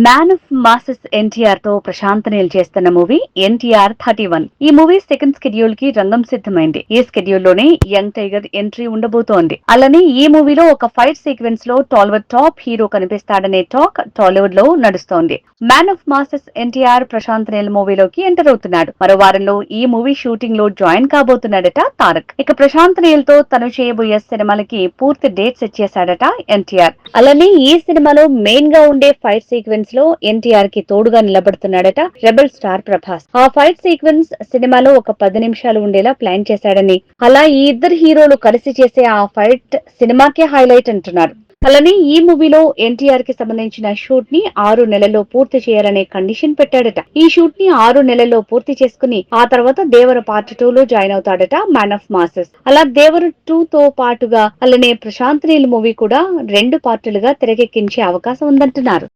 Man of masses NTR తో ప్రశాంత్ నీల్ చేస్తున్న movie NTR 31. ఈ మూవీ సెకండ్ స్కెడ్యూల్ కి రంగం సిద్ధమైంది. ఈ స్కెడ్యూల్ లోనే యంగ్ టైగర్ ఎంట్రీ ఉండబోతోంది. అలానే ఈ మూవీలో ఒక ఫైట్ సీక్వెన్స్ లో టాలీవుడ్ టాప్ హీరో కనిపిస్తాడనే టాక్ టాలీవుడ్ లో నడుస్తోంది. Man of masses NTR Prashanth Neel మూవీలోకి ఎంటర్ అవుతున్నాడు. మరో వారంలో ఈ మూవీ షూటింగ్ లో జాయిన్ కాబోతున్నాడట తారక్. ఇక ప్రశాంత్ నీల్ తో తను చేయబోయే సినిమాలకి పూర్తి డేట్స్ ఇచ్చేశాడట ఎన్టీఆర్. అలానే ఈ సినిమాలో మెయిన్ గా ఉండే ఫైట్ సీక్వెన్స్ లో ఎన్టీఆర్ కి తోడుగా నిలబడుతున్నాడట రెబల్ స్టార్ ప్రభాస్. ఆ ఫైట్ సీక్వెన్స్ సినిమాలో ఒక 10 నిమిషాలు ఉండేలా ప్లాన్ చేశాడని, అలా ఈ ఇద్దరు హీరోలు కలిసి చేసే ఆ ఫైట్ సినిమాకే హైలైట్ అంటున్నారు. అలానే ఈ మూవీలో ఎన్టీఆర్ కి సంబంధించిన షూట్ ని 6 నెలల్లో పూర్తి చేయాలనే కండిషన్ పెట్టాడట. ఈ షూట్ ని 6 నెలల్లో పూర్తి చేసుకుని ఆ తర్వాత దేవర పార్ట్ 2 లో జాయిన్ అవుతాడట మ్యాన్ ఆఫ్ మాసెస్. అలా దేవర 2 తో పాటుగా అలానే ప్రశాంత్ నీల్ మూవీ కూడా 2 పార్టులుగా తెరకెక్కించే అవకాశం ఉందంటున్నారు.